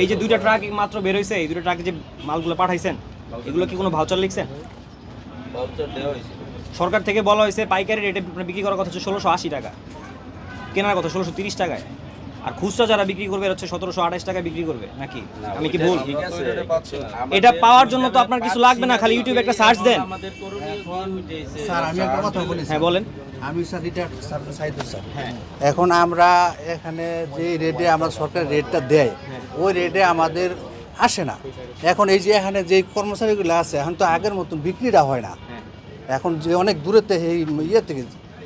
এই যে দুইটা ট্রাক মাত্র বের হইছে, এই দুটো ট্রাকে যে মালগুলো পাঠাইছেন এগুলো কি কোনো ভাউচার লিখছেন? ভাউচার দেওয়া হয়েছে। সরকার থেকে বলা হয়েছে পাইকারি রেটে বিক্রি করার কথা হচ্ছে 1680 টাকা, কেনার কথা 1630 টাকায়, আর খুচরা যারা বিক্রি করবে হচ্ছে 1728 টাকায় বিক্রি করবে নাকি? আমি কি ভুল? ঠিক আছে, এটা পাওয়ার জন্য তো আপনার কিছু লাগবে না, খালি ইউটিউবে একটা সার্চ দেন। আমাদের করণীয় কি হইতেছে? স্যার আমি একটা কথা বলি। হ্যাঁ বলেন। আমি sir retired sir Saidul sir. হ্যাঁ এখন আমরা এখানে যে রেটে আমরা সরকার রেটটা দেয় ওই রেটে আমাদের আসে না। এখন এই যে এখানে যে কর্মচারীগুলো আছে এখন তো আগের মতন বিক্রিটা হয় না। এখন যে অনেক দূরেতে এই ইয়ে থেকে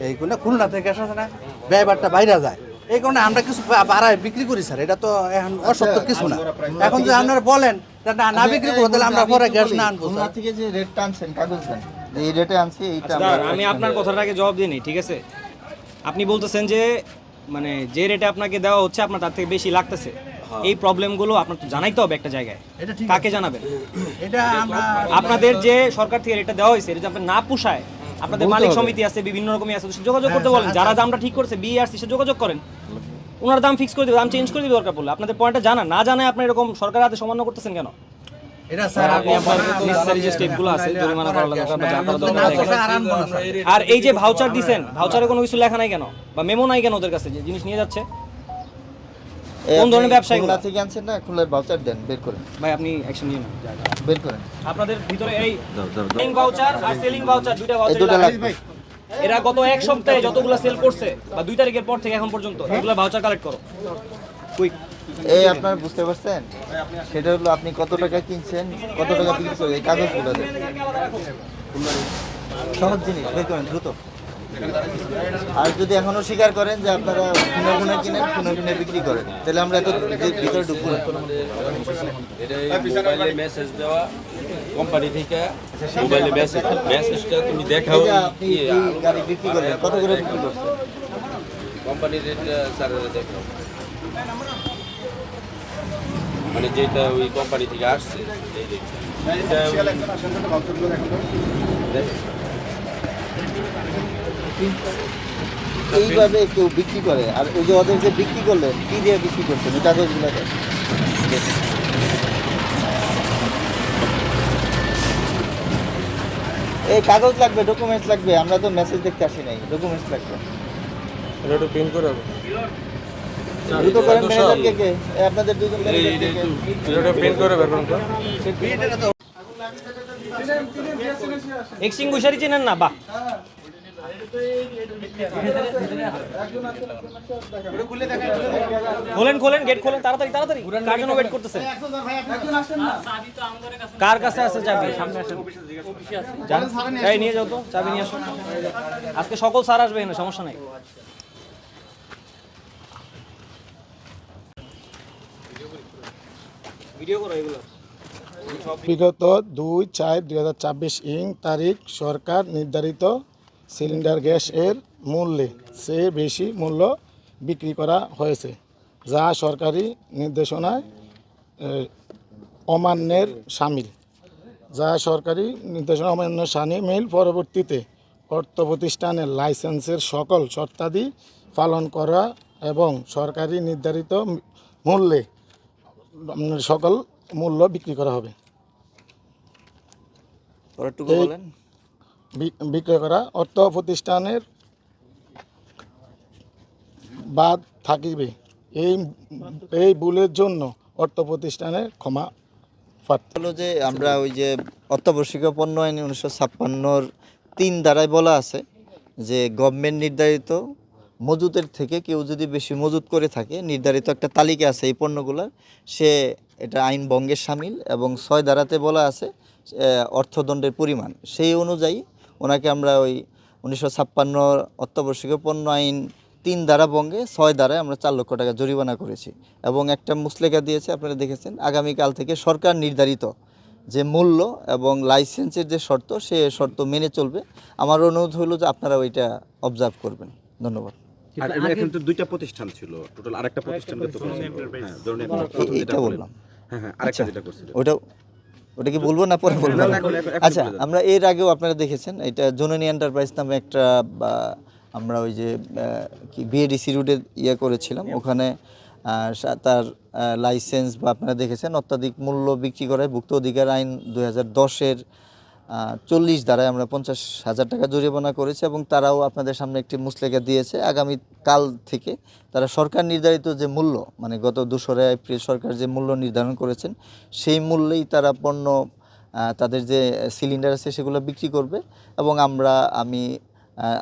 এই কোনো খুলনা থেকে আসে না, ব্যয়বারটা বাইরে যায়, এই কারণে আমরা কিছু বাড়ায় বিক্রি করি স্যার। এটা তো এখন অসত্য কিছু না। এখন যদি আপনারা বলেন না বিক্রি করবো তাহলে আমরা পরে গ্যাস না আনবো খুলনা স্যার। থেকে যে রেটটা আনছেন কাগজ দেন যে এই রেটে আনছি এইটা আচ্ছা, আমি আপনার কথাটাকে জবাব দিইনি, ঠিক আছে? আপনি বলতেছেন যে মানে যে রেটে আপনাকে দেওয়া হচ্ছে আপনার তার থেকে বেশি লাগতেছে, এই প্রবলেমগুলো আপনার তো জানাইতে হবে একটা জায়গায়। এটা ঠিক কাকে জানাবেন? এটা আমরা আপনাদের যে সরকার থেকে রেটটা দেওয়া হয়েছে এটা যদি আপনার না পোষায়, আপনাদের মালিক সমিতি আছে, বিভিন্ন রকমের আছে, যোগাযোগ করতে বলেন। যারা দামটা ঠিক করছে বিআরসি সে যোগাযোগ করেন, ওনার দাম ফিক্স করে দিবে, দাম চেঞ্জ করে দিবে দরকার পড়লে। আপনাদের পয়েন্টটা জানা না জানায় আপনি এরকম সরকারের হাতে সমান্য করতেছেন কেন? এটা স্যার আপনি আপনার নেসেসারি যে স্টেপগুলো আছে জরিমানা করা লাগে আপনার যা করা দরকার না, দেখেন। আর আনবো না, স্যার। আর এই যে ভাউচার দিবেন, ভাউচারে কোনো কিছু লেখা নাই কেন বা মেমো নাই কেন ওদের কাছে যে জিনিস নিয়ে যাচ্ছে? কোন ধরনের ব্যবসায়ী খুলনা থেকে আনছেন না, খুলনার ভাউচার দেন, বের করেন, ভাই আপনি অ্যাকশন নিয়ে নেন। বের করেন। আপনাদের ভিতরে এই সেলিং ভাউচার আর সেলিং ভাউচার দুইটা এই ভাউচার দুটো লাগবে। লাগবে। এরা গত এক সপ্তাহে যতগুলো সেল করছে বা 2 তারিখের পর থেকে এখন পর্যন্ত এগুলো ভাউচার কালেক্ট করো কুইক। এই আপনারা বুঝতে পারছেন, সেটা হলো আপনি কত টাকা কিনছেন, কত টাকা বিক্রি করে এই কাগজগুলো দেন। সহজ জিনিস, বের করেন দ্রুত। আর যদি এখনো স্বীকার করেন যে আপনারা খুনে খুনে কিনেন, খুনে খুনে বিক্রি করেন, তাহলে আমরা এত ভিতরে ঢুকবো না। মোবাইলে মেসেজ দেওয়া কোম্পানি থেকে, মোবাইলে মেসেজটা তুমি দেখাও। এই যে আপনি এই গাড়ি বিক্রি করবেন, কত করে বিক্রি করছেন? কোম্পানির রেটটা স্যার দেখাও, মানে যেটা ওই কোম্পানি থেকে আসছে এই রেটটা। এইভাবে কেউ বিক্রি করে, আর ওই যে ওদের যে বিক্রি করলেন কি দিয়ে বিক্রি করছেন ওই কাগজগুলো দেন। এই কাগজ লাগবে, ডকুমেন্টস লাগবে, আমরা তো মেসেজ দেখতে আসি নাই, ডকুমেন্টস লাগবে। এটা প্রিন্ট করে হবে, দ্রুত করেন ম্যানেজারকে, কে এই আপনাদের দুজন ম্যানেজারকে কে? এটা প্রিন্ট করে বের করুন তো। এক্সটিংগুইশারই চেনেন না? বাহ, খোলেন খোলেন, গেট খোলেন তাড়াতাড়ি তাড়াতাড়ি। কার জন্য ওয়েট করতেছেন? কার কাছে আছে চাবি? সামনে আসেন, যান। এই নিয়ে যাও তো, চাবি নিয়ে আসো। আজকে সকল স্যার আসবে এখানে, সমস্যা নাই। ভিডিও করো এগুলো। বিগত 2/4/2024 তারিখ সরকার নির্ধারিত সিলিন্ডার গ্যাস এর মূল্যে চেয়ে বেশি মূল্য বিক্রি করা হয়েছে, যা সরকারি নির্দেশনায় অমান্যের শামিল। পরবর্তীতে অর্থ প্রতিষ্ঠানের লাইসেন্সের সকল শর্তাদি পালন করা এবং সরকারি নির্ধারিত মূল্যে সকল মূল্য বিক্রি করা হবে। এই বিক্রয় করা অর্থ প্রতিষ্ঠানের বাদ থাকিবে। এই ভুলের জন্য অর্থ প্রতিষ্ঠানের ক্ষমা প্রার্থী। হলো যে আমরা ওই যে অত্যাবশ্যকীয় পণ্য আইন 1956 3 ধারায় বলা আছে যে গভর্নমেন্ট নির্ধারিত মজুদের থেকে কেউ যদি বেশি মজুদ করে থাকে, নির্ধারিত একটা তালিকা আছে এই পণ্যগুলোর, সে এটা আইন ভঙ্গের শামিল। এবং 6 ধারাতে বলা আছে অর্থদণ্ডের পরিমাণ, সেই অনুযায়ী ওনাকে আমরা ওই 1956 অত্যাবশ্যকীয় পণ্য আইন 3 ধারা ভঙ্গে 6 ধারায় আমরা 4 লক্ষ টাকা জরিমানা করেছি এবং একটা মুসলেখা দিয়েছে, আপনারা দেখেছেন। আগামীকাল থেকে সরকার নির্ধারিত যে মূল্য এবং লাইসেন্সের যে শর্ত, সে শর্ত মেনে চলবে। আমার অনুরোধ হলো যে আপনারা ওইটা অবজার্ভ করবেন। ধন্যবাদ। আর এখন তো দুইটা প্রতিষ্ঠান ছিল, টোটাল আরেকটা প্রতিষ্ঠানকে তো করছিল। হ্যাঁ, ধরুন এখন প্রথম যেটা এটা বললাম, বললাম। হ্যাঁ হ্যাঁ, আরেকটা যেটা করছিল। ওটা কি বলবো না পরে বলবো? না, না, এখন আচ্ছা, বলে দাও। আমরা এর আগেও আপনারা দেখেছেন এটা জননী এন্টারপ্রাইজ নামে একটা আমরা ওই যে কি বিএডিসি রুটে ইয়ে করেছিলাম, ওখানে তার লাইসেন্স বা আপনারা দেখেছেন অত্যাধিক মূল্য বিক্রি করায় ভুক্ত অধিকার আইন 2010-এর 40 ধারায় আমরা 50,000 টাকা জরিমানা করেছি এবং তারাও আপনাদের সামনে একটি মুচলেখা দিয়েছে। আগামী কাল থেকে তারা সরকার নির্ধারিত যে মূল্য, মানে গত 2রা এপ্রিল সরকার যে মূল্য নির্ধারণ করেছেন সেই মূল্যেই তারা পণ্য তাদের যে সিলিন্ডার আছে সেগুলো বিক্রি করবে। এবং আমি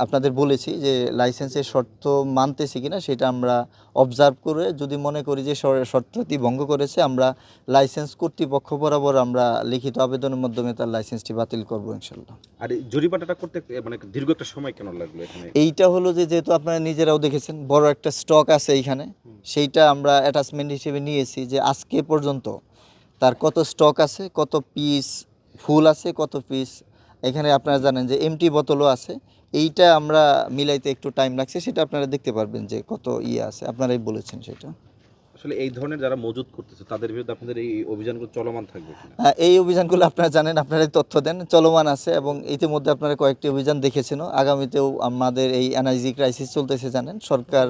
আপনাদের বলেছি যে লাইসেন্সের শর্ত মানতেছি কিনা সেটা আমরা অবজার্ভ করে যদি মনে করি যে শর্তটি ভঙ্গ করেছে, আমরা লাইসেন্স কর্তৃপক্ষ বরাবর আমরা লিখিত আবেদনের মাধ্যমে তার লাইসেন্সটি বাতিল করবো ইনশাল্লাহ। আর এই জরিমানাটা করতে মানে দীর্ঘ একটা সময় কেন লাগলো এখানে? এইটা হলো যে যেহেতু আপনারা নিজেরাও দেখেছেন বড় একটা স্টক আছে এইখানে, সেইটা আমরা অ্যাটাচমেন্ট হিসেবে নিয়েছি যে আজকে পর্যন্ত তার কত স্টক আছে, কত পিস ফুল আছে, কত পিস এখানে আপনারা জানেন যে এমটি বোতলও আছে। এইটা আমরা মিলাইতে একটু টাইম লাগছে, সেটা আপনারা দেখতে পারবেন যে কত আছে, আপনারাই বলেছেন সেটা। আসলে এই ধরনের যারা মজুত করতেছে তাদের বিরুদ্ধে আপনাদের এই অভিযানগুলো চলমান থাকবে কিনা? এই অভিযানগুলো আপনারা জানেন, আপনারাই তথ্য দেন, চলমান আছে এবং ইতিমধ্যে আপনারা কয়েকটি অভিযান দেখেছেনও। আগামীতেও আমাদের এই এনআইজি ক্রাইসিস চলতেছে জানেন, সরকার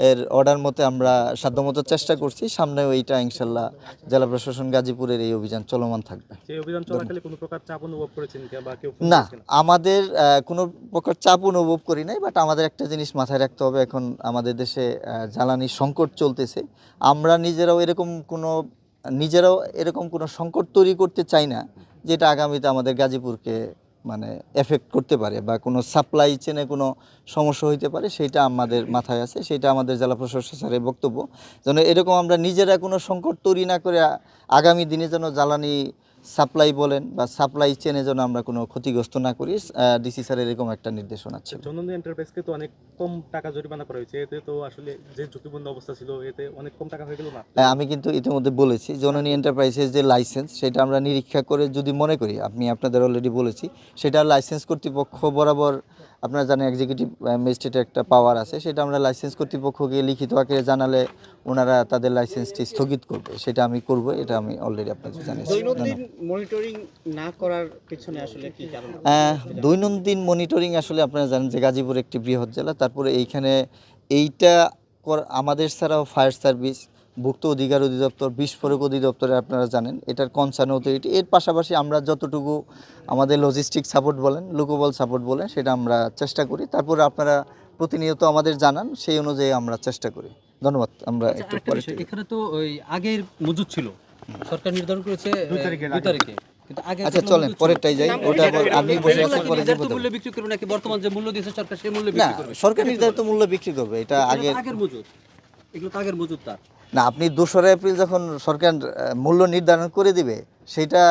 এর অর্ডার মতে আমরা সাধ্যমতো চেষ্টা করছি, সামনেও এইটা ইনশাল্লাহ জেলা প্রশাসন গাজীপুরের এই অভিযান চলমান থাকবে। এই অভিযান চলাকালে কোনো প্রকার চাপ অনুভব করেছেন বা কেউ? না, আমাদের কোনো প্রকার চাপ অনুভব করি নাই, বাট আমাদের একটা জিনিস মাথায় রাখতে হবে, এখন আমাদের দেশে জ্বালানি সংকট চলতেছে। আমরা নিজেরাও এরকম কোনো সংকট তৈরি করতে চাই না যেটা আগামীতে আমাদের গাজীপুরকে মানে এফেক্ট করতে পারে বা কোনো সাপ্লাই চেনে কোনো সমস্যা হইতে পারে, সেটা আমাদের মাথায় আছে। সেটা আমাদের জেলা প্রশাসক স্যারের বক্তব্য, যেন এরকম আমরা নিজেরা কোনো সংকট তৈরি না করে আগামী দিনে যেন জ্বালানি সাপ্লাই বলেন বা সাপ্লাই চেনে যেন আমরা কোনো ক্ষতিগ্রস্ত না করি। ডিসি স্যারের এরকম একটা নির্দেশনা ছিল। জননী এন্টারপ্রাইজকে তো অনেক কম টাকা জরিমানা করা হয়েছে, এতে তো আসলে যে ঝুঁকিপূর্ণ অবস্থা ছিল এতে অনেক কম টাকা হয়ে গেল না? আমি কিন্তু ইতিমধ্যে বলেছি জননী এন্টারপ্রাইজের যে লাইসেন্স সেটা আমরা নিরীক্ষা করে যদি মনে করি, আপনাদের অলরেডি বলেছি, সেটা লাইসেন্স কর্তৃপক্ষ বরাবর, আপনারা জানেন এক্সিকিউটিভ ম্যাজিস্ট্রেটের একটা পাওয়ার আছে, সেটা আমরা লাইসেন্স কর্তৃপক্ষকে লিখিত আকারে জানালে ওনারা তাদের লাইসেন্সটি স্থগিত করবে, সেটা আমি করব, এটা আমি অলরেডি আপনাদের জানিয়েছি। দৈনন্দিন মনিটরিং না করার পিছনে আসলে কি কারণ? দৈনন্দিন মনিটরিং আসলে আপনারা জানেন যে গাজীপুর একটি বৃহৎ জেলা, তারপরে এইখানে এইটা আমাদের ছাড়াও ফায়ার সার্ভিস, ভুক্ত অধিকার অধিদপ্তর, বিস্ফোরক অধিদপ্তরে আপনারা জানেন এটার কনসার্ন অথরিটি, এর পাশাপাশি আমরা যতটুকু আমাদের লজিস্টিক সাপোর্ট বলেন, লোকবল সাপোর্ট বলেন, সেটা আমরা চেষ্টা করি। তারপরে আপনারা প্রতিনিয়ত আমাদের জানান, সেই অনুযায়ী আমরা চেষ্টা করি। ধন্যবাদ। আমরা একটু পরে এখানে তো ওই আগের মজুদ ছিল, সরকার নির্ধারণ করেছে 2 তারিখে, কিন্তু আগে আচ্ছা চলেন পরেরটাই যাই, ওটা আমি বসে আছি পরে নির্ধারিত মূল্য বিক্রি করবে নাকি বর্তমান যে মূল্য দিয়েছে সরকার সেই মূল্যে না, বিক্রি করবে? সরকার নির্ধারিত মূল্য বিক্রি করবে, এটা আগের মজুদ, এগুলো তো আগের মজুদ। তার না, আপনি 2রা এপ্রিল যখন সরকার মূল্য নির্ধারণ করে দিবে সেটা